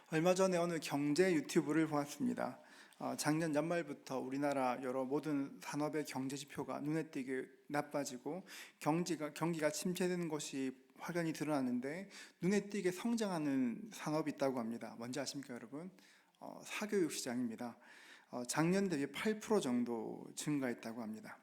얼마 전에 어느 경제 유튜브를 보았습니다. 작년 연말부터 우리나라 여러 모든 산업의 경제 지표가 눈에 띄게 나빠지고 경기가 침체되는 것이 확연히 드러났는데 눈에 띄게 성장하는 산업이 있다고 합니다. 뭔지 아십니까, 여러분? 사교육 시장입니다. 작년 대비 8% 정도 증가했다고 합니다.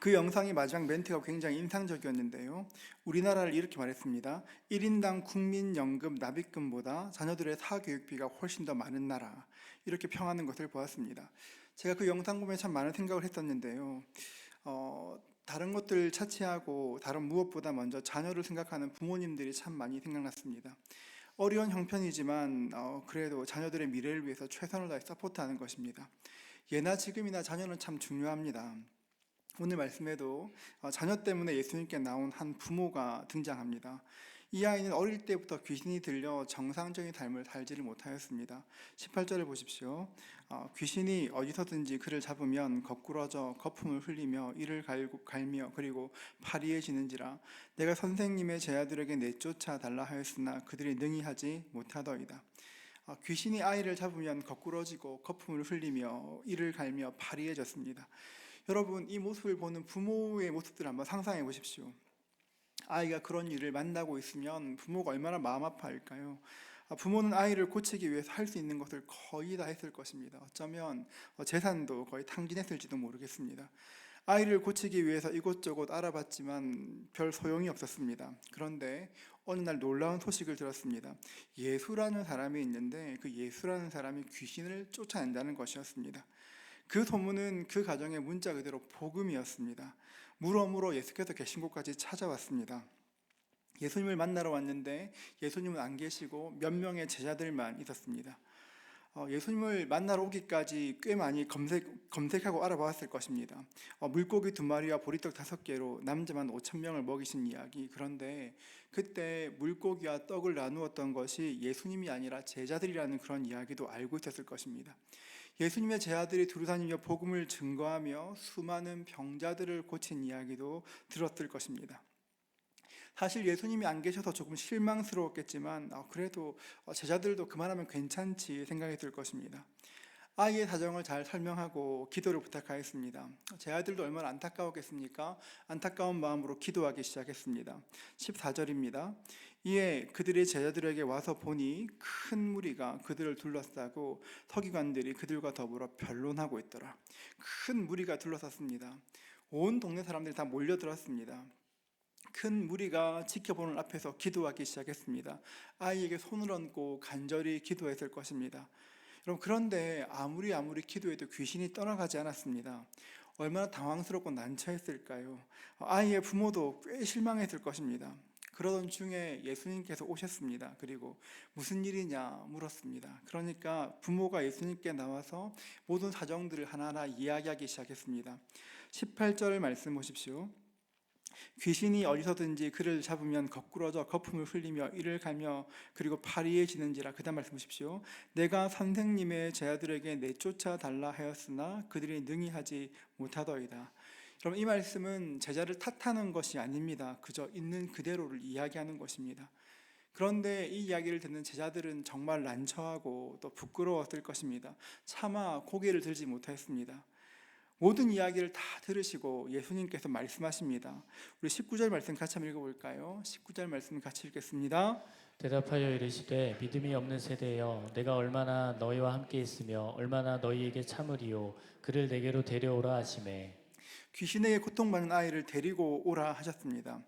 그 영상의 마지막 멘트가 굉장히 인상적이었는데요. 우리나라를 이렇게 말했습니다. 1인당 국민연금 납입금보다 자녀들의 사교육비가 훨씬 더 많은 나라. 이렇게 평하는 것을 보았습니다. 제가 그 영상 보면 참 많은 생각을 했었는데요. 다른 것들 차치하고 다른 무엇보다 먼저 자녀를 생각하는 부모님들이 참 많이 생각났습니다. 어려운 형편이지만 그래도 자녀들의 미래를 위해서 최선을 다해 서포트하는 것입니다. 예나 지금이나 자녀는 참 중요합니다. 오늘 말씀에도 자녀 때문에 예수님께 나온 한 부모가 등장합니다. 이 아이는 어릴 때부터 귀신이 들려 정상적인 삶을 살지를 못하였습니다. 18절을 보십시오. 귀신이 어디서든지 그를 잡으면 거꾸러져 거품을 흘리며 이를 갈며 그리고 파리해지는지라 내가 선생님의 제자들에게 내쫓아 달라 하였으나 그들이 능히 하지 못하더이다. 귀신이 아이를 잡으면 거꾸러지고 거품을 흘리며 이를 갈며 파리해졌습니다. 여러분, 이 모습을 보는 부모의 모습들을 한번 상상해 보십시오. 아이가 그런 일을 만나고 있으면 부모가 얼마나 마음 아파할까요? 부모는 아이를 고치기 위해서 할 수 있는 것을 거의 다 했을 것입니다. 어쩌면 재산도 거의 탕진했을지도 모르겠습니다. 아이를 고치기 위해서 이곳저곳 알아봤지만 별 소용이 없었습니다. 그런데 어느 날 놀라운 소식을 들었습니다. 예수라는 사람이 있는데 그 예수라는 사람이 귀신을 쫓아낸다는 것이었습니다. 그 소문은 그 가정의 문자 그대로 복음이었습니다. 물어물어 예수께서 계신 곳까지 찾아왔습니다. 예수님을 만나러 왔는데 예수님은 안 계시고 몇 명의 제자들만 있었습니다. 예수님을 만나러 오기까지 꽤 많이 검색하고 알아봤을 것입니다. 물고기 2마리와 보리떡 5개로 남자만 5,000명을 먹이신 이야기. 그런데 그때 물고기와 떡을 나누었던 것이 예수님이 아니라 제자들이라는 그런 이야기도 알고 있었을 것입니다. 예수님의 제자들이 두루다니며 복음을 증거하며 수많은 병자들을 고친 이야기도 들었을 것입니다. 사실 예수님이 안 계셔서 조금 실망스러웠겠지만 그래도 제자들도 그만하면 괜찮지 생각이 들 것입니다. 아이의 사정을 잘 설명하고 기도를 부탁하였습니다. 제 아들도 얼마나 안타까웠겠습니까? 안타까운 마음으로 기도하기 시작했습니다. 14절입니다. 이에 그들이 제자들에게 와서 보니 큰 무리가 그들을 둘러싸고 서기관들이 그들과 더불어 변론하고 있더라. 큰 무리가 둘러쌌습니다. 온 동네 사람들이 다 몰려들었습니다. 큰 무리가 지켜보는 앞에서 기도하기 시작했습니다. 아이에게 손을 얹고 간절히 기도했을 것입니다. 여러분, 그런데 아무리 기도해도 귀신이 떠나가지 않았습니다. 얼마나 당황스럽고 난처했을까요? 아이의 부모도 꽤 실망했을 것입니다. 그러던 중에 예수님께서 오셨습니다. 그리고 무슨 일이냐 물었습니다. 그러니까 부모가 예수님께 나와서 모든 사정들을 하나하나 이야기하기 시작했습니다. 18절 말씀 보십시오. 귀신이 어디서든지 그를 잡으면 거꾸러져 거품을 흘리며 이를 갈며 그리고 파리해지는지라. 그 다음 말씀 보십시오. 내가 선생님의 제자들에게 내쫓아 달라 하였으나 그들이 능히 하지 못하더이다. 여러분, 이 말씀은 제자를 탓하는 것이 아닙니다. 그저 있는 그대로를 이야기하는 것입니다. 그런데 이 이야기를 듣는 제자들은 정말 난처하고 또 부끄러웠을 것입니다. 차마 고개를 들지 못했습니다. 모든 이야기를 다 들으시고 예수님께서 말씀하십니다. 우리 19절 말씀 같이 한번 읽어볼까요? 19절 말씀 같이 읽겠습니다. 대답하여 이르시되 믿음이 없는 세대여 내가 얼마나 너희와 함께 있으며 얼마나 너희에게 참으리요 그를 내게로 데려오라 하시매. 귀신에게 고통받는 아이를 데리고 오라 하셨습니다.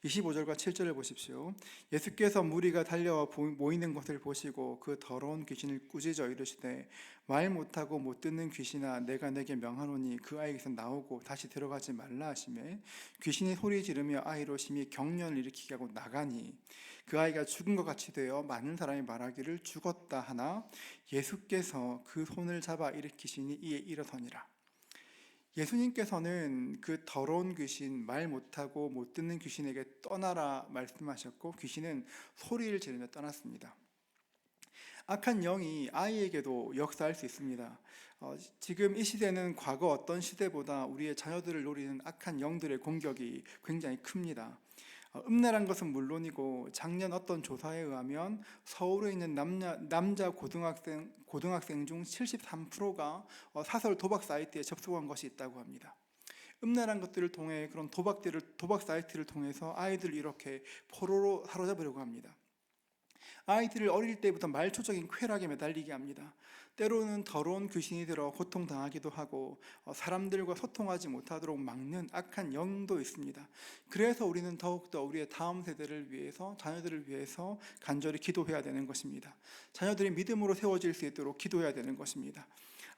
25절과 7절을 보십시오. 예수께서 무리가 달려와 모이는 것을 보시고 그 더러운 귀신을 꾸짖어 이르시되 말 못하고 못 듣는 귀신아 내가 내게 명하노니 그 아이에게서 나오고 다시 들어가지 말라 하시매 귀신이 소리 지르며 아이로 심히 경련을 일으키게 하고 나가니 그 아이가 죽은 것 같이 되어 많은 사람이 말하기를 죽었다 하나 예수께서 그 손을 잡아 일으키시니 이에 일어서니라. 예수님께서는 그 더러운 귀신, 말 못하고 못 듣는 귀신에게 떠나라 말씀하셨고 귀신은 소리를 지르며 떠났습니다. 악한 영이 아이에게도 역사할 수 있습니다. 지금 이 시대는 과거 어떤 시대보다 우리의 자녀들을 노리는 악한 영들의 공격이 굉장히 큽니다. 읍내란 것은 물론이고 작년 어떤 조사에 의하면 서울에 있는 남자 고등학생 중 73%가 사설 도박 사이트에 접속한 것이 있다고 합니다. 읍내란 것들을 통해 그런 도박 사이트를 통해서 아이들을 이렇게 포로로 사로잡으려고 합니다. 아이들을 어릴 때부터 말초적인 쾌락에 매달리게 합니다. 때로는 더러운 귀신이 들어 고통당하기도 하고 사람들과 소통하지 못하도록 막는 악한 영도 있습니다. 그래서 우리는 더욱더 우리의 다음 세대를 위해서, 자녀들을 위해서 간절히 기도해야 되는 것입니다. 자녀들이 믿음으로 세워질 수 있도록 기도해야 되는 것입니다.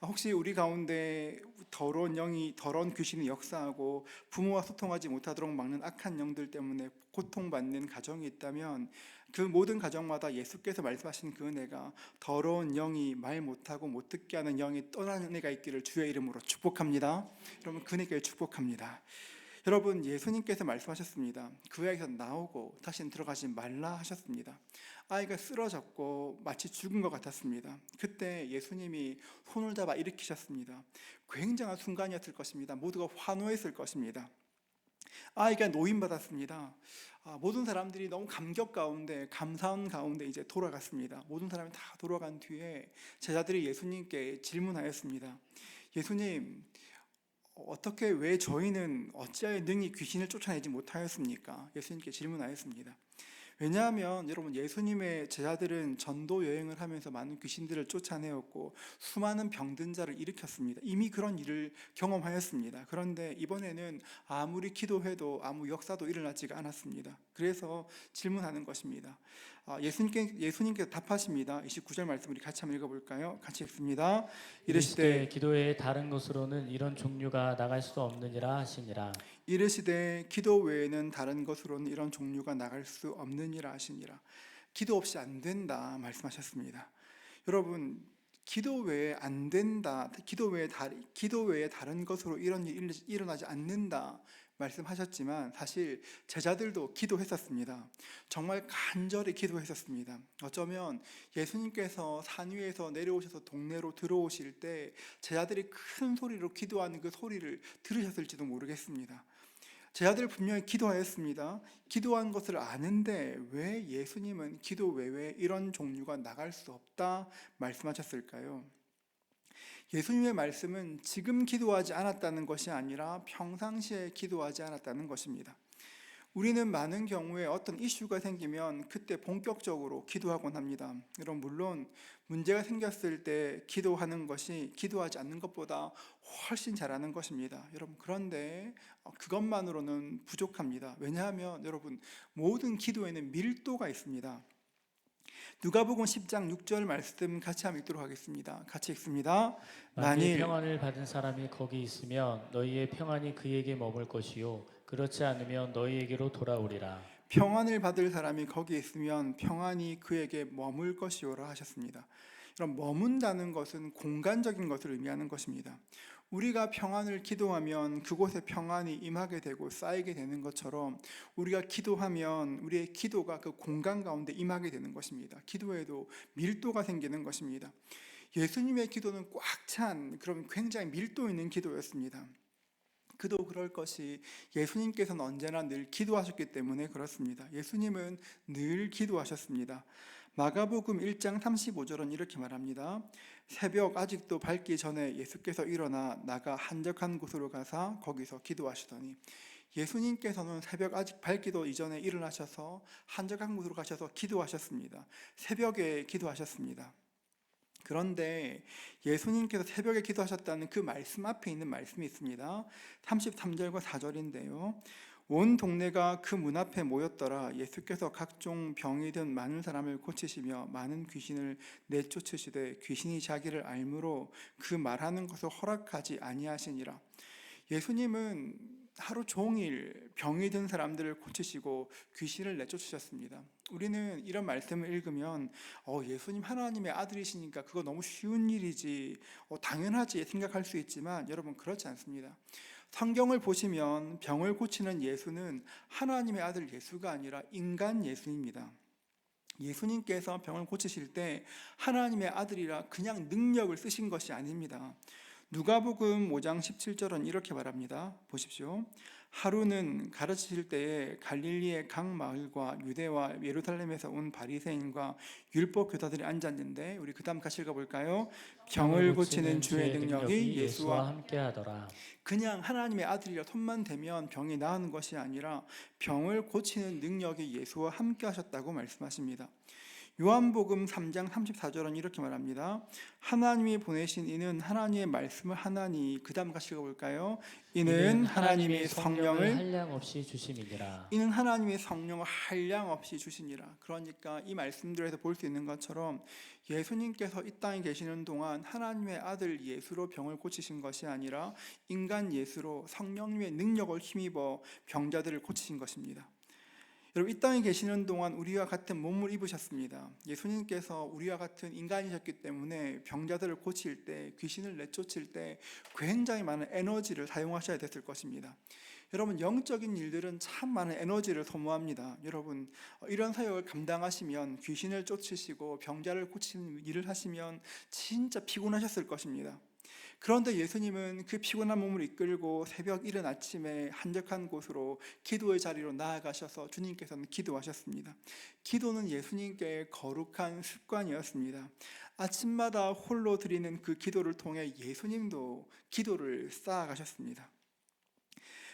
혹시 우리 가운데 더러운 귀신이 역사하고 부모와 소통하지 못하도록 막는 악한 영들 때문에 고통받는 가정이 있다면 그 모든 가정마다 예수께서 말씀하신 그 은혜가 더러운 영이 말 못하고 못 듣게 하는 영이 떠나는 은혜가 있기를 주의 이름으로 축복합니다. 여러분 그 은혜를 축복합니다. 여러분 예수님께서 말씀하셨습니다. 그 아이에서 나오고 다시는 들어가지 말라 하셨습니다. 아이가 쓰러졌고 마치 죽은 것 같았습니다. 그때 예수님이 손을 잡아 일으키셨습니다. 굉장한 순간이었을 것입니다. 모두가 환호했을 것입니다. 아이가 노인받았습니다. 모든 사람들이 너무 감격 가운데 감사한 가운데 이제 돌아갔습니다. 모든 사람이 다 돌아간 뒤에 제자들이 예수님께 질문하였습니다. 예수님, 어떻게 왜 저희는 어찌하여 능히 귀신을 쫓아내지 못하였습니까? 예수님께 질문하였습니다. 왜냐하면 여러분 예수님의 제자들은 전도 여행을 하면서 많은 귀신들을 쫓아내었고 수많은 병든 자를 일으켰습니다. 이미 그런 일을 경험하였습니다. 그런데 이번에는 아무리 기도해도 아무 역사도 일어나지가 않았습니다. 그래서 질문하는 것입니다. 예수님께서 답하십니다. 29절 말씀 우리 같이 한번 읽어볼까요? 같이 읽습니다. 이르시되 기도 외에 다른 것으로는 이런 종류가 나갈 수 없느니라 하시니라. 이르시되 기도 외에는 다른 것으로는 이런 종류가 나갈 수 없느니라 하시니라. 기도 없이 안 된다 말씀하셨습니다. 여러분 기도 외에 안 된다, 기도 외에 다른 것으로 이런 일이 일어나지 않는다 말씀하셨지만 사실 제자들도 기도했었습니다. 정말 간절히 기도했었습니다. 어쩌면 예수님께서 산 위에서 내려오셔서 동네로 들어오실 때 제자들이 큰 소리로 기도하는 그 소리를 들으셨을지도 모르겠습니다. 제자들 분명히 기도하였습니다. 기도한 것을 아는데 왜 예수님은 기도 외에 이런 종류가 나갈 수 없다 말씀하셨을까요? 예수님의 말씀은 지금 기도하지 않았다는 것이 아니라 평상시에 기도하지 않았다는 것입니다. 우리는 많은 경우에 어떤 이슈가 생기면 그때 본격적으로 기도하곤 합니다. 여러분 물론 문제가 생겼을 때 기도하는 것이 기도하지 않는 것보다 훨씬 잘하는 것입니다. 여러분 그런데 그것만으로는 부족합니다. 왜냐하면 여러분 모든 기도에는 밀도가 있습니다. 누가복음 10장 6절 말씀 같이 한번 읽도록 하겠습니다. 같이 읽습니다. 만일 평안을 받은 사람이 거기 있으면 너희의 평안이 그에게 머물 것이요 그렇지 않으면 너희에게로 돌아오리라. 평안을 받을 사람이 거기 있으면 평안이 그에게 머물 것이요라 하셨습니다. 그럼 머문다는 것은 공간적인 것을 의미하는 것입니다. 우리가 평안을 기도하면 그곳에 평안이 임하게 되고 쌓이게 되는 것처럼 우리가 기도하면 우리의 기도가 그 공간 가운데 임하게 되는 것입니다. 기도에도 밀도가 생기는 것입니다. 예수님의 기도는 꽉 찬 그런 굉장히 밀도 있는 기도였습니다. 그도 그럴 것이 예수님께서는 언제나 늘 기도하셨기 때문에 그렇습니다. 예수님은 늘 기도하셨습니다. 마가복음 1장 35절은 이렇게 말합니다. 새벽 아직도 밝기 전에 예수께서 일어나 나가 한적한 곳으로 가사 거기서 기도하시더니 예수님께서는 새벽 아직 밝기도 이전에 일어나셔서 한적한 곳으로 가셔서 기도하셨습니다. 새벽에 기도하셨습니다. 그런데 예수님께서 새벽에 기도하셨다는 그 말씀 앞에 있는 말씀이 있습니다. 33절과 4절인데요. 온 동네가 그 문 앞에 모였더라. 예수께서 각종 병이 든 많은 사람을 고치시며 많은 귀신을 내쫓으시되 귀신이 자기를 알므로 그 말하는 것을 허락하지 아니하시니라. 예수님은 하루 종일 병이 든 사람들을 고치시고 귀신을 내쫓으셨습니다. 우리는 이런 말씀을 읽으면 예수님 하나님의 아들이시니까 그거 너무 쉬운 일이지 당연하지 생각할 수 있지만 여러분 그렇지 않습니다. 성경을 보시면 병을 고치는 예수는 하나님의 아들 예수가 아니라 인간 예수입니다. 예수님께서 병을 고치실 때 하나님의 아들이라 그냥 능력을 쓰신 것이 아닙니다. 누가복음 5장 17절은 이렇게 말합니다. 보십시오. 하루는 가르치실 때에 갈릴리의 각 마을과 유대와 예루살렘에서 온 바리새인과 율법 교사들이 앉았는데, 우리 그 다음 같이 읽어볼까요? 병을 고치는 주의 능력이 예수와 함께하더라. 그냥 하나님의 아들이라 손만 대면 병이 나은 것이 아니라 병을 고치는 능력이 예수와 함께 하셨다고 말씀하십니다. 요한복음 3장 34절은 이렇게 말합니다. 하나님이 보내신 이는 하나님의 말씀을 하나니, 그 다음 같이 읽어볼까요? 이는 하나님이 성령을 한량없이 주심이니라. 이는 하나님의 성령을 한량없이 주시니라. 그러니까 이 말씀들에서 볼 수 있는 것처럼 예수님께서 이 땅에 계시는 동안 하나님의 아들 예수로 병을 고치신 것이 아니라 인간 예수로 성령님의 능력을 힘입어 병자들을 고치신 것입니다. 여러분, 이 땅에 계시는 동안 우리와 같은 몸을 입으셨습니다. 예수님께서 우리와 같은 인간이셨기 때문에 병자들을 고칠 때, 귀신을 내쫓을 때 굉장히 많은 에너지를 사용하셔야 됐을 것입니다. 여러분, 영적인 일들은 참 많은 에너지를 소모합니다. 여러분, 이런 사역을 감당하시면, 귀신을 쫓으시고 병자를 고치는 일을 하시면 진짜 피곤하셨을 것입니다. 그런데 예수님은 그 피곤한 몸을 이끌고 새벽 이른 아침에 한적한 곳으로 기도의 자리로 나아가셔서 주님께서는 기도하셨습니다. 기도는 예수님께 거룩한 습관이었습니다. 아침마다 홀로 드리는 그 기도를 통해 예수님도 기도를 쌓아가셨습니다.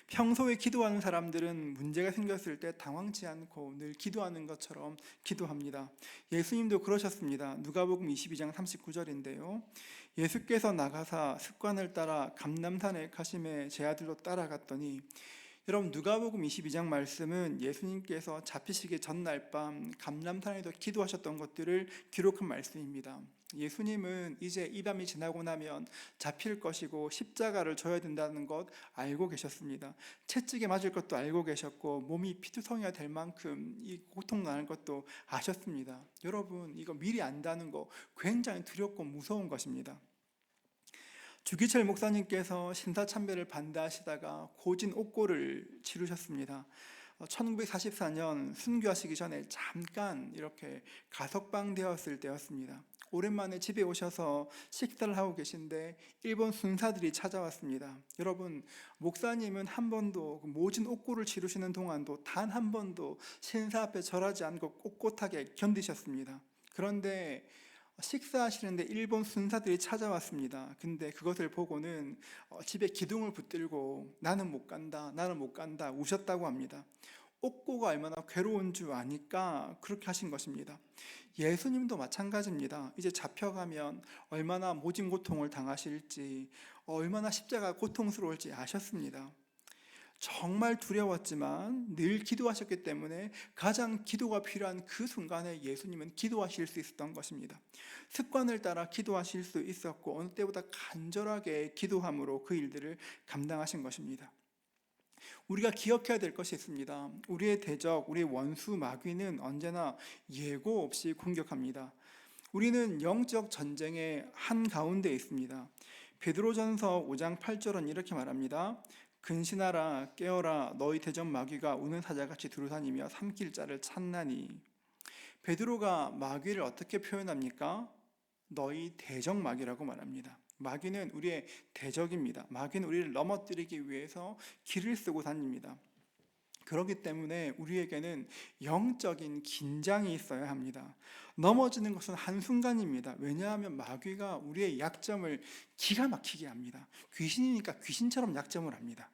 평소에 기도하는 사람들은 문제가 생겼을 때 당황치 않고 늘 기도하는 것처럼 기도합니다. 예수님도 그러셨습니다. 누가복음 22장 39절인데요. 예수께서 나가사 습관을 따라 감람산에 가심에 제 아들도 따라갔더니, 여러분, 누가복음 22장 말씀은 예수님께서 잡히시기 전날 밤 감람산에서 기도하셨던 것들을 기록한 말씀입니다. 예수님은 이제 이 밤이 지나고 나면 잡힐 것이고 십자가를 져야 된다는 것 알고 계셨습니다. 채찍에 맞을 것도 알고 계셨고 몸이 피투성이가 될 만큼 이 고통 나는 것도 아셨습니다. 여러분, 이거 미리 안다는 거 굉장히 두렵고 무서운 것입니다. 주기철 목사님께서 신사참배를 반대하시다가 고진 옥고를 치르셨습니다. 1944년 순교하시기 전에 잠깐 이렇게 가석방되었을 때였습니다. 오랜만에 집에 오셔서 식사를 하고 계신데 일본 순사들이 찾아왔습니다. 여러분, 목사님은 한 번도 모진 옥고를 치르시는 동안도 단 한 번도 신사 앞에 절하지 않고 꼿꼿하게 견디셨습니다. 그런데 식사하시는데 일본 순사들이 찾아왔습니다. 근데 그것을 보고는 집에 기둥을 붙들고 나는 못 간다 우셨다고 합니다. 옥고가 얼마나 괴로운 줄 아니까 그렇게 하신 것입니다. 예수님도 마찬가지입니다. 이제 잡혀가면 얼마나 모진 고통을 당하실지, 얼마나 십자가 고통스러울지 아셨습니다. 정말 두려웠지만 늘 기도하셨기 때문에 가장 기도가 필요한 그 순간에 예수님은 기도하실 수 있었던 것입니다. 습관을 따라 기도하실 수 있었고 어느 때보다 간절하게 기도함으로 그 일들을 감당하신 것입니다. 우리가 기억해야 될 것이 있습니다. 우리의 대적, 우리의 원수 마귀는 언제나 예고 없이 공격합니다. 우리는 영적 전쟁의 한가운데 있습니다. 베드로전서 5장 8절은 이렇게 말합니다. 근신하라 깨어라 너희 대적 마귀가 우는 사자같이 두루다니며 삼킬 자를 찾나니. 베드로가 마귀를 어떻게 표현합니까? 너희 대적 마귀라고 말합니다. 마귀는 우리의 대적입니다. 마귀는 우리를 넘어뜨리기 위해서 길을 쓰고 다닙니다. 그렇기 때문에 우리에게는 영적인 긴장이 있어야 합니다. 넘어지는 것은 한순간입니다. 왜냐하면 마귀가 우리의 약점을 기가 막히게 합니다. 귀신이니까 귀신처럼 약점을 합니다.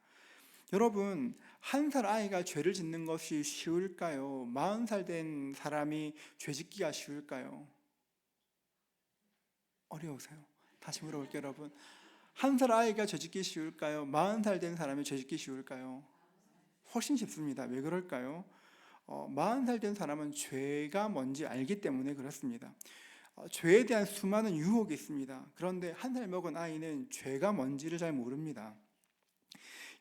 여러분, 1살 아이가 죄를 짓는 것이 쉬울까요? 40살 된 사람이 죄 짓기가 쉬울까요? 어려우세요? 다시 물어볼게요, 여러분. 1살 아이가 죄 짓기 쉬울까요? 40살 된 사람이 죄 짓기 쉬울까요? 훨씬 쉽습니다. 왜 그럴까요? 40살 된 사람은 죄가 뭔지 알기 때문에 그렇습니다. 죄에 대한 수많은 유혹이 있습니다. 그런데 1살 먹은 아이는 죄가 뭔지를 잘 모릅니다.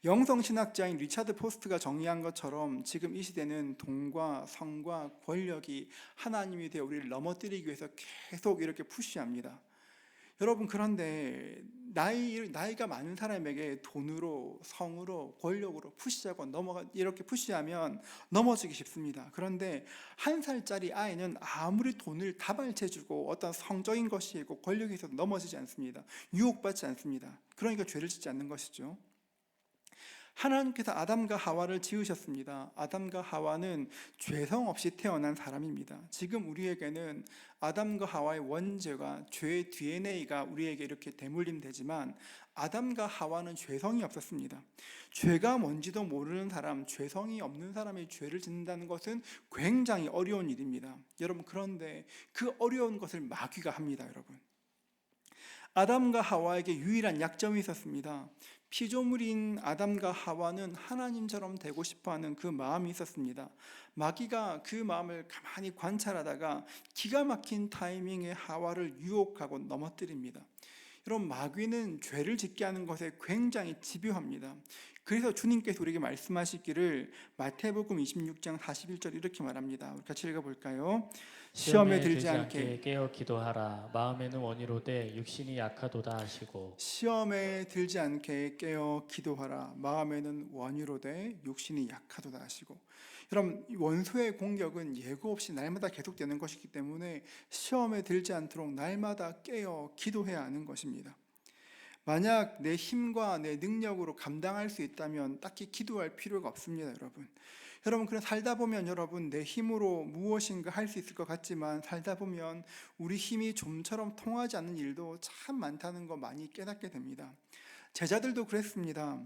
영성신학자인 리차드 포스트가 정의한 것처럼 지금 이 시대는 돈과 성과 권력이 하나님이 되어 우리를 넘어뜨리기 위해서 계속 이렇게 푸시합니다. 여러분, 그런데 나이가 많은 사람에게 돈으로, 성으로, 권력으로 푸시하고 이렇게 푸시하면 넘어지기 쉽습니다. 그런데 1살짜리 아이는 아무리 돈을 다발채 주고 어떤 성적인 것이 있고 권력이 있어도 넘어지지 않습니다. 유혹받지 않습니다. 그러니까 죄를 짓지 않는 것이죠. 하나님께서 아담과 하와를 지으셨습니다. 아담과 하와는 죄성 없이 태어난 사람입니다. 지금 우리에게는 아담과 하와의 원죄가 죄의 DNA가 우리에게 이렇게 대물림되지만 아담과 하와는 죄성이 없었습니다. 죄가 뭔지도 모르는 사람, 죄성이 없는 사람이 죄를 짓는다는 것은 굉장히 어려운 일입니다. 여러분, 그런데 그 어려운 것을 마귀가 합니다. 여러분, 아담과 하와에게 유일한 약점이 있었습니다. 피조물인 아담과 하와는 하나님처럼 되고 싶어하는 그 마음이 있었습니다. 마귀가 그 마음을 가만히 관찰하다가 기가 막힌 타이밍에 하와를 유혹하고 넘어뜨립니다. 여러분, 마귀는 죄를 짓게 하는 것에 굉장히 집요합니다. 그래서 주님께서 우리에게 말씀하시기를 마태복음 26장 41절 이렇게 말합니다. 우리 같이 읽어볼까요? 시험에 들지 않게 깨어 기도하라. 마음에는 원이로되 육신이 약하도다 하시고. 시험에 들지 않게 깨어 기도하라. 마음에는 원이로되 육신이 약하도다 하시고. 여러분, 원수의 공격은 예고 없이 날마다 계속되는 것이기 때문에 시험에 들지 않도록 날마다 깨어 기도해야 하는 것입니다. 만약 내 힘과 내 능력으로 감당할 수 있다면 딱히 기도할 필요가 없습니다. 여러분, 그래 살다 보면 여러분 내 힘으로 무엇인가 할 수 있을 것 같지만 살다 보면 우리 힘이 좀처럼 통하지 않는 일도 참 많다는 거 많이 깨닫게 됩니다. 제자들도 그랬습니다.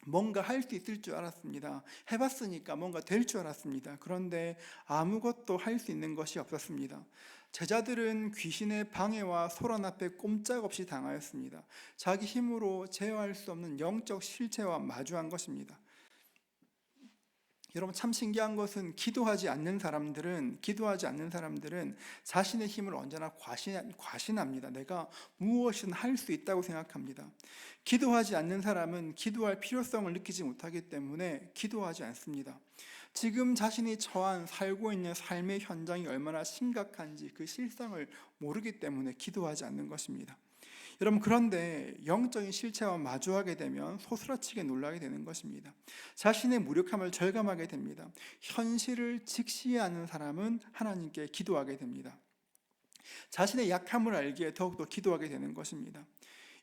뭔가 할 수 있을 줄 알았습니다. 해봤으니까 뭔가 될 줄 알았습니다. 그런데 아무것도 할 수 있는 것이 없었습니다. 제자들은 귀신의 방해와 소란 앞에 꼼짝없이 당하였습니다. 자기 힘으로 제어할 수 없는 영적 실체와 마주한 것입니다. 여러분, 참 신기한 것은 기도하지 않는 사람들은 자신의 힘을 언제나 과신합니다. 내가 무엇이든 할 수 있다고 생각합니다. 기도하지 않는 사람은 기도할 필요성을 느끼지 못하기 때문에 기도하지 않습니다. 지금 자신이 살고 있는 삶의 현장이 얼마나 심각한지 그 실상을 모르기 때문에 기도하지 않는 것입니다. 여러분, 그런데 영적인 실체와 마주하게 되면 소스라치게 놀라게 되는 것입니다. 자신의 무력함을 절감하게 됩니다. 현실을 직시하는 사람은 하나님께 기도하게 됩니다. 자신의 약함을 알기에 더욱더 기도하게 되는 것입니다.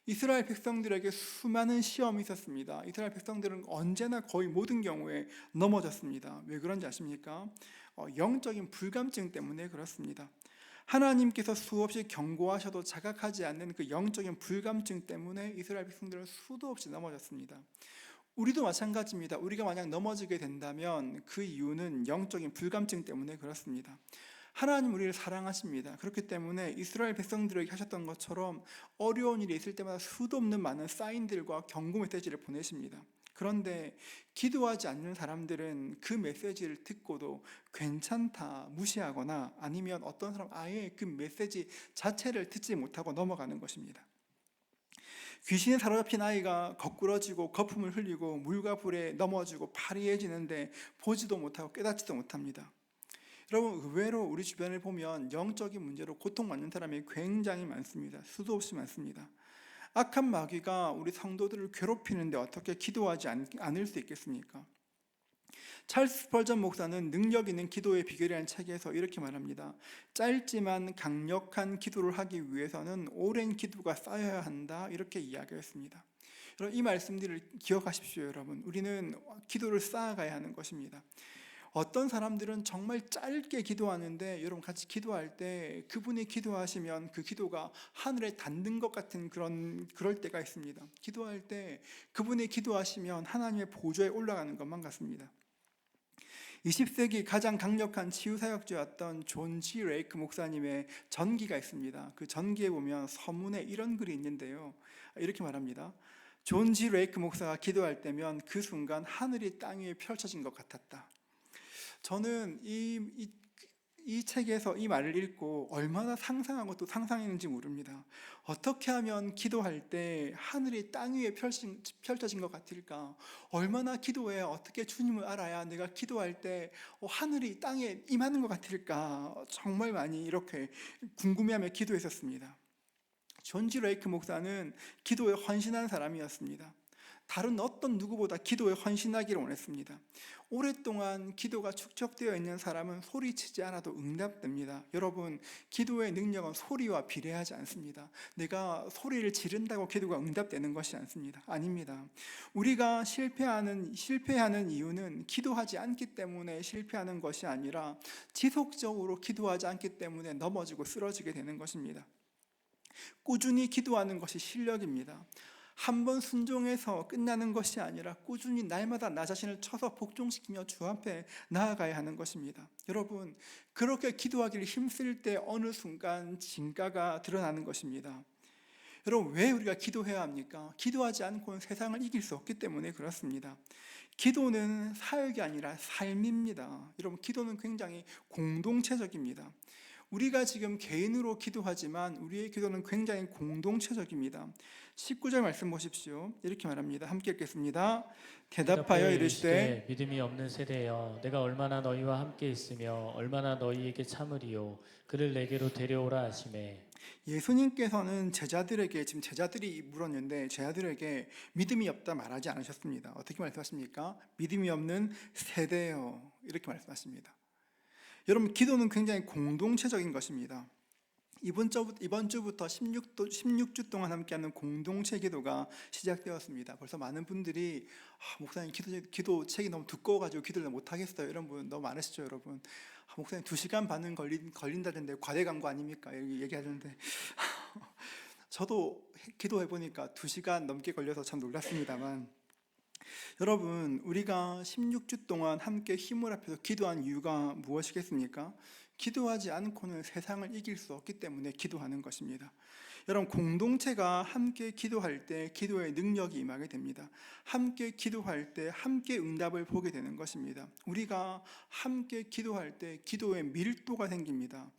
이스라엘 백성들에게 수많은 시험이 있었습니다. 이스라엘 백성들은 언제나 거의 모든 경우에 넘어졌습니다. 왜 그런지 아십니까? 영적인 불감증 때문에 그렇습니다. 하나님께서 수없이 경고하셔도 자각하지 않는 그 영적인 불감증 때문에 이스라엘 백성들은 수도 없이 넘어졌습니다. 우리도 마찬가지입니다. 우리가 만약 넘어지게 된다면 그 이유는 영적인 불감증 때문에 그렇습니다. 하나님 우리를 사랑하십니다. 그렇기 때문에 이스라엘 백성들에게 하셨던 것처럼 어려운 일이 있을 때마다 수도 없는 많은 사인들과 경고 메시지를 보내십니다. 그런데 기도하지 않는 사람들은 그 메시지를 듣고도 괜찮다 무시하거나 아니면 어떤 사람 아예 그 메시지 자체를 듣지 못하고 넘어가는 것입니다. 귀신에 사로잡힌 아이가 거꾸러지고 거품을 흘리고 물과 불에 넘어지고 파리해지는데 보지도 못하고 깨닫지도 못합니다. 여러분, 의외로 우리 주변을 보면 영적인 문제로 고통받는 사람이 굉장히 많습니다. 수도 없이 많습니다. 악한 마귀가 우리 성도들을 괴롭히는데 어떻게 기도하지 않을 수 있겠습니까? 찰스 스펄전 목사는 능력 있는 기도의 비결이라는 책에서 이렇게 말합니다. 짧지만 강력한 기도를 하기 위해서는 오랜 기도가 쌓여야 한다, 이렇게 이야기했습니다. 여러분, 이 말씀들을 기억하십시오. 여러분, 우리는 기도를 쌓아가야 하는 것입니다. 어떤 사람들은 정말 짧게 기도하는데 여러분, 같이 기도할 때 그분이 기도하시면 그 기도가 하늘에 닿는 것 같은 그럴 때가 있습니다. 기도할 때 그분이 기도하시면 하나님의 보좌에 올라가는 것만 같습니다. 20세기 가장 강력한 치유사역자였던 존 G. 레이크 목사님의 전기가 있습니다. 그 전기에 보면 서문에 이런 글이 있는데요, 이렇게 말합니다. 존 G. 레이크 목사가 기도할 때면 그 순간 하늘이 땅 위에 펼쳐진 것 같았다. 저는 이 책에서 이 말을 읽고 얼마나 상상하고 또 상상했는지 모릅니다. 어떻게 하면 기도할 때 하늘이 땅 위에 펼쳐진 것 같을까? 얼마나 기도해야 어떻게 주님을 알아야 내가 기도할 때 하늘이 땅에 임하는 것 같을까? 정말 많이 이렇게 궁금해하며 기도했었습니다. 존 G. 레이크 목사는 기도에 헌신한 사람이었습니다. 다른 어떤 누구보다 기도에 헌신하기를 원했습니다. 오랫동안 기도가 축적되어 있는 사람은 소리치지 않아도 응답됩니다. 여러분, 기도의 능력은 소리와 비례하지 않습니다. 내가 소리를 지른다고 기도가 응답되는 것이 아닙니다. 우리가 실패하는 이유는 기도하지 않기 때문에 실패하는 것이 아니라 지속적으로 기도하지 않기 때문에 넘어지고 쓰러지게 되는 것입니다. 꾸준히 기도하는 것이 실력입니다. 한 번 순종해서 끝나는 것이 아니라 꾸준히 날마다 나 자신을 쳐서 복종시키며 주 앞에 나아가야 하는 것입니다. 여러분, 그렇게 기도하기를 힘쓸 때 어느 순간 진가가 드러나는 것입니다. 여러분, 왜 우리가 기도해야 합니까? 기도하지 않고는 세상을 이길 수 없기 때문에 그렇습니다. 기도는 사역이 아니라 삶입니다. 여러분, 기도는 굉장히 공동체적입니다. 우리가 지금 개인으로 기도하지만 우리의 기도는 굉장히 공동체적입니다. 19절 말씀 보십시오. 이렇게 말합니다. 함께 읽겠습니다. 대답하여 이르시되 믿음이 없는 세대여 내가 얼마나 너희와 함께 있으며 얼마나 너희에게 참으리요 그를 내게로 데려오라 하시매. 예수님께서는 지금 제자들이 물었는데 제자들에게 믿음이 없다 말하지 않으셨습니다. 어떻게 말씀하십니까? 믿음이 없는 세대여 이렇게 말씀하십니다. 여러분, 기도는 굉장히 공동체적인 것입니다. 이번 주부터 16주 동안 함께하는 공동체 기도가 시작되었습니다. 벌써 많은 분들이 목사님 기도 책이 너무 두꺼워가지고 기도를 못하겠어요. 이런 분 너무 많으시죠, 여러분. 목사님 2시간 반은 걸린다던데 과대광고 아닙니까? 이렇게 얘기하는데 저도 기도해보니까 2시간 넘게 걸려서 참 놀랐습니다만, 여러분, 우리가 16주 동안 함께 힘을 합해서 기도한 이유가 무엇이겠습니까? 기도하지 않고는 세상을 이길 수 없기 때문에 기도하는 것입니다. 여러분, 공동체가 함께 기도할 때 기도의 능력이 임하게 됩니다. 함께 기도할 때 함께 응답을 보게 되는 것입니다. 우리가 함께 기도할 때 기도의 밀도가 생깁니다.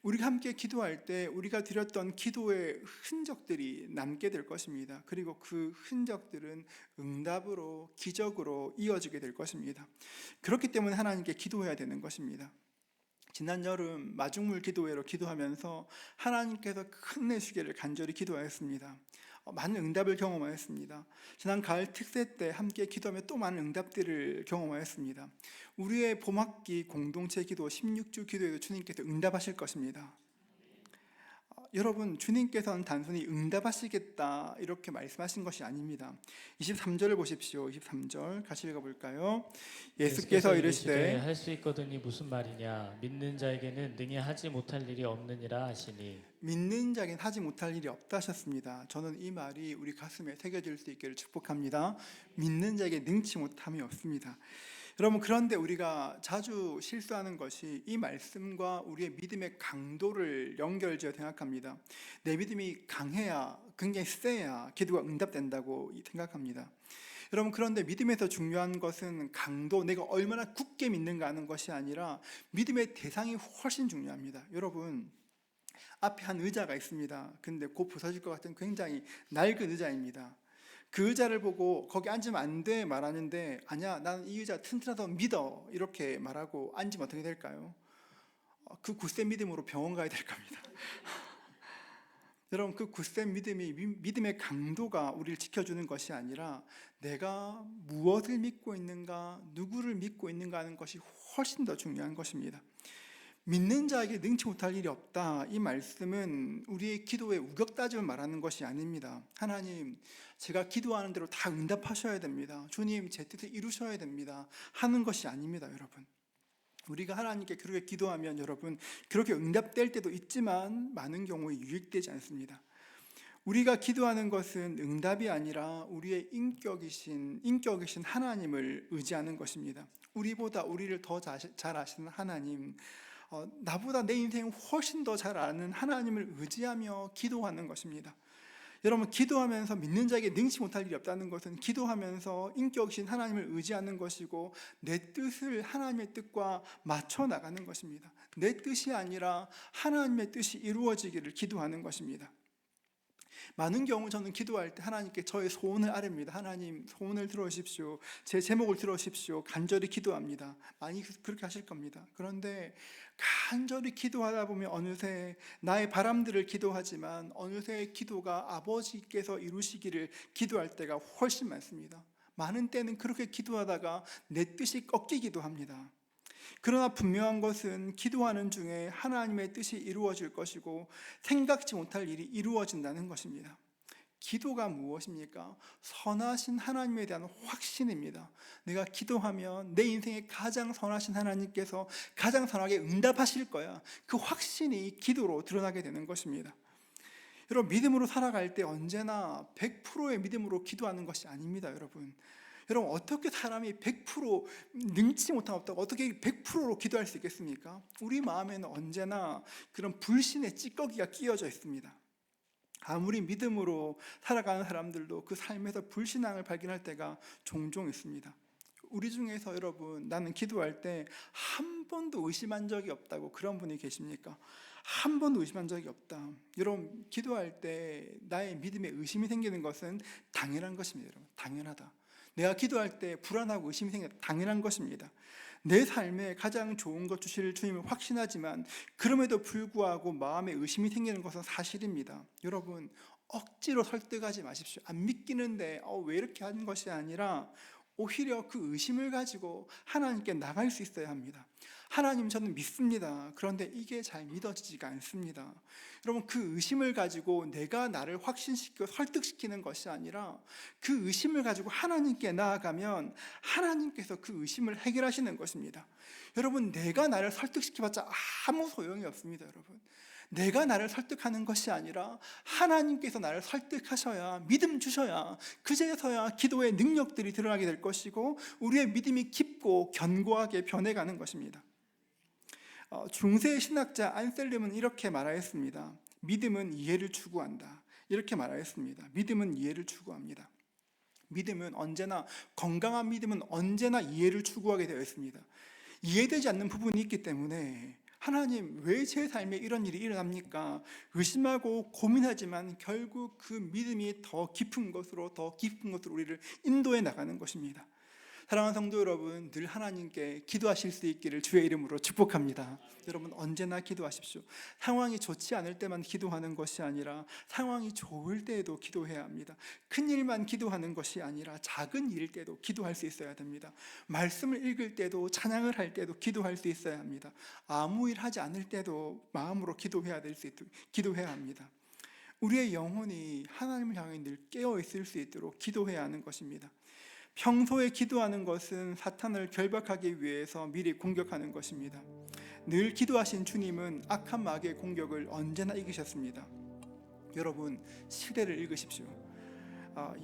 우리가 함께 기도할 때 우리가 드렸던 기도의 흔적들이 남게 될 것입니다. 그리고 그 흔적들은 응답으로, 기적으로 이어지게 될 것입니다. 그렇기 때문에 하나님께 기도해야 되는 것입니다. 지난 여름 마중물 기도회로 기도하면서 하나님께서 큰 내시기를 간절히 기도하였습니다. 많은 응답을 경험하였습니다. 지난 가을 특세 때 함께 기도하며 또 많은 응답들을 경험하였습니다. 우리의 봄학기 공동체 기도 16주 기도에도 주님께서 응답하실 것입니다. 여러분, 주님께서는 단순히 응답하시겠다 이렇게 말씀하신 것이 아닙니다. 23절을 보십시오. 23절 같이 읽어볼까요? 예수께서 이르시되 할 수 있거든이 무슨 말이냐 믿는 자에게는 능히 하지 못할 일이 없느니라 하시니. 믿는 자에게는 하지 못할 일이 없다 하셨습니다. 저는 이 말이 우리 가슴에 새겨질 수 있기를 축복합니다. 믿는 자에게 능치 못함이 없습니다. 여러분, 그런데 우리가 자주 실수하는 것이 이 말씀과 우리의 믿음의 강도를 연결지어 생각합니다. 내 믿음이 강해야, 굉장히 세야 기도가 응답된다고 생각합니다. 여러분, 그런데 믿음에서 중요한 것은 강도, 내가 얼마나 굳게 믿는가 하는 것이 아니라 믿음의 대상이 훨씬 중요합니다. 여러분, 앞에 한 의자가 있습니다. 근데 곧 부서질 것 같은 굉장히 낡은 의자입니다. 그 의자를 보고 거기 앉으면 안 돼 말하는데, 아니야, 나는 이 의자 튼튼하다고 믿어 이렇게 말하고 앉으면 어떻게 될까요? 그 굳센 믿음으로 병원 가야 될 겁니다. 여러분, 그 굳센 믿음의 강도가 우리를 지켜주는 것이 아니라 내가 무엇을 믿고 있는가, 누구를 믿고 있는가 하는 것이 훨씬 더 중요한 것입니다. 믿는 자에게 능치 못할 일이 없다, 이 말씀은 우리의 기도의 우격다짐을 말하는 것이 아닙니다. 하나님, 제가 기도하는 대로 다 응답하셔야 됩니다. 주님, 제 뜻을 이루셔야 됩니다 하는 것이 아닙니다. 여러분, 우리가 하나님께 그렇게 기도하면 여러분 그렇게 응답될 때도 있지만 많은 경우에 유익되지 않습니다. 우리가 기도하는 것은 응답이 아니라 우리의 인격이신 하나님을 의지하는 것입니다. 우리보다 우리를 더 잘 아시는 하나님, 나보다 내 인생을 훨씬 더 잘 아는 하나님을 의지하며 기도하는 것입니다. 여러분, 기도하면서 믿는 자에게 능치 못할 일이 없다는 것은 기도하면서 인격이신 하나님을 의지하는 것이고 내 뜻을 하나님의 뜻과 맞춰 나가는 것입니다. 내 뜻이 아니라 하나님의 뜻이 이루어지기를 기도하는 것입니다. 많은 경우 저는 기도할 때 하나님께 저의 소원을 아뢰입니다. 하나님, 소원을 들어주십시오. 제 제목을 들어주십시오. 간절히 기도합니다. 많이 그렇게 하실 겁니다. 그런데 간절히 기도하다 보면 어느새 나의 바람들을 기도하지만 어느새 기도가 아버지께서 이루시기를 기도할 때가 훨씬 많습니다. 많은 때는 그렇게 기도하다가 내 뜻이 꺾이기도 합니다. 그러나 분명한 것은 기도하는 중에 하나님의 뜻이 이루어질 것이고 생각지 못할 일이 이루어진다는 것입니다. 기도가 무엇입니까? 선하신 하나님에 대한 확신입니다. 내가 기도하면 내 인생에 가장 선하신 하나님께서 가장 선하게 응답하실 거야. 그 확신이 기도로 드러나게 되는 것입니다. 여러분, 믿음으로 살아갈 때 언제나 100%의 믿음으로 기도하는 것이 아닙니다. 여러분, 어떻게 사람이 100% 능치 못한 없다고 어떻게 100%로 기도할 수 있겠습니까? 우리 마음에는 언제나 그런 불신의 찌꺼기가 끼어져 있습니다. 아무리 믿음으로 살아가는 사람들도 그 삶에서 불신앙을 발견할 때가 종종 있습니다. 우리 중에서 여러분, 나는 기도할 때 한 번도 의심한 적이 없다고 그런 분이 계십니까? 한 번도 의심한 적이 없다. 여러분, 기도할 때 나의 믿음에 의심이 생기는 것은 당연한 것입니다. 여러분, 당연하다. 내가 기도할 때 불안하고 의심이 생겨 당연한 것입니다. 내 삶에 가장 좋은 것 주실 주님을 확신하지만 그럼에도 불구하고 마음에 의심이 생기는 것은 사실입니다. 여러분, 억지로 설득하지 마십시오. 안 믿기는데 왜 이렇게 하는 것이 아니라 오히려 그 의심을 가지고 하나님께 나갈 수 있어야 합니다. 하나님, 저는 믿습니다. 그런데 이게 잘 믿어지지가 않습니다. 여러분, 그 의심을 가지고 내가 나를 확신시키고 설득시키는 것이 아니라 그 의심을 가지고 하나님께 나아가면 하나님께서 그 의심을 해결하시는 것입니다. 여러분, 내가 나를 설득시켜봤자 아무 소용이 없습니다. 여러분, 내가 나를 설득하는 것이 아니라 하나님께서 나를 설득하셔야, 믿음 주셔야, 그제서야 기도의 능력들이 드러나게 될 것이고 우리의 믿음이 깊고 견고하게 변해가는 것입니다. 중세 신학자 안셀름은 이렇게 말하였습니다. 믿음은 이해를 추구한다. 이렇게 말하였습니다. 믿음은 이해를 추구합니다. 믿음은 언제나, 건강한 믿음은 언제나 이해를 추구하게 되어 있습니다. 이해되지 않는 부분이 있기 때문에 하나님, 왜 제 삶에 이런 일이 일어납니까? 의심하고 고민하지만 결국 그 믿음이 더 깊은 것으로 우리를 인도해 나가는 것입니다. 사랑하는 성도 여러분, 늘 하나님께 기도하실 수 있기를 주의 이름으로 축복합니다. 여러분, 언제나 기도하십시오. 상황이 좋지 않을 때만 기도하는 것이 아니라 상황이 좋을 때에도 기도해야 합니다. 큰 일만 기도하는 것이 아니라 작은 일일 때도 기도할 수 있어야 됩니다. 말씀을 읽을 때도, 찬양을 할 때도 기도할 수 있어야 합니다. 아무 일 하지 않을 때도 마음으로 기도해야 합니다. 우리의 영혼이 하나님을 향해 늘 깨어 있을 수 있도록 기도해야 하는 것입니다. 평소에 기도하는 것은 사탄을 결박하기 위해서 미리 공격하는 것입니다. 늘 기도하신 주님은 악한 마귀의 공격을 언제나 이기셨습니다. 여러분, 시대를 읽으십시오.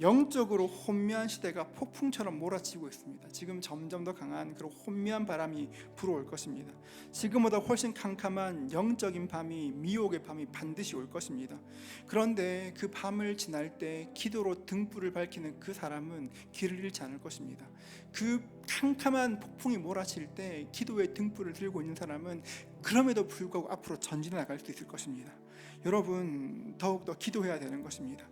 영적으로 혼미한 시대가 폭풍처럼 몰아치고 있습니다. 지금 점점 더 강한 그런 혼미한 바람이 불어올 것입니다. 지금보다 훨씬 캄캄한 영적인 밤이, 미혹의 밤이 반드시 올 것입니다. 그런데 그 밤을 지날 때 기도로 등불을 밝히는 그 사람은 길을 잃지 않을 것입니다. 그 캄캄한 폭풍이 몰아칠 때 기도의 등불을 들고 있는 사람은 그럼에도 불구하고 앞으로 전진해 나갈 수 있을 것입니다. 여러분, 더욱더 기도해야 되는 것입니다.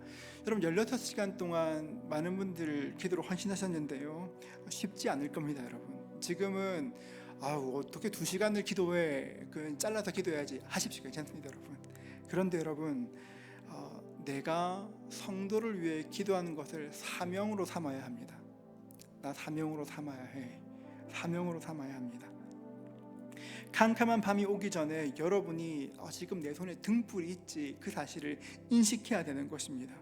여러분, 16시간 동안 많은 분들 기도로 헌신하셨는데요, 쉽지 않을 겁니다. 여러분, 지금은 어떻게 2시간을 기도해, 잘라서 기도해야지 하십시오. 괜찮습니다. 여러분. 그런데 여러분, 내가 성도를 위해 기도하는 것을 사명으로 삼아야 합니다. 나 사명으로 삼아야 해. 사명으로 삼아야 합니다. 캄캄한 밤이 오기 전에 여러분이 지금 내 손에 등불이 있지, 그 사실을 인식해야 되는 것입니다.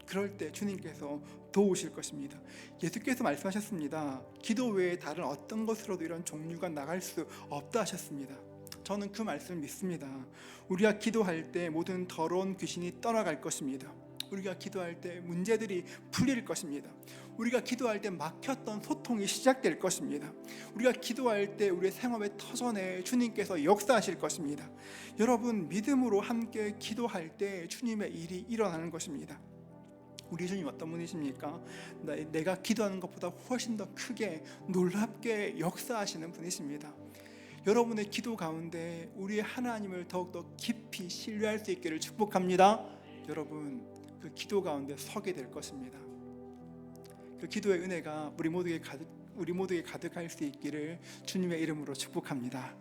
그럴 때 주님께서 도우실 것입니다. 예수께서 말씀하셨습니다. 기도 외에 다른 어떤 것으로도 이런 종류가 나갈 수 없다 하셨습니다. 저는 그 말씀을 믿습니다. 우리가 기도할 때 모든 더러운 귀신이 떠나갈 것입니다. 우리가 기도할 때 문제들이 풀릴 것입니다. 우리가 기도할 때 막혔던 소통이 시작될 것입니다. 우리가 기도할 때 우리의 생업의 터전에 주님께서 역사하실 것입니다. 여러분, 믿음으로 함께 기도할 때 주님의 일이 일어나는 것입니다. 우리 주님 어떤 분이십니까? 내가 기도하는 것보다 훨씬 더 크게 놀랍게 역사하시는 분이십니다. 여러분의 기도 가운데 우리의 하나님을 더욱더 깊이 신뢰할 수 있기를 축복합니다. 여러분, 그 기도 가운데 서게 될 것입니다. 그 기도의 은혜가 우리 모두에게 가득할 수 있기를 주님의 이름으로 축복합니다.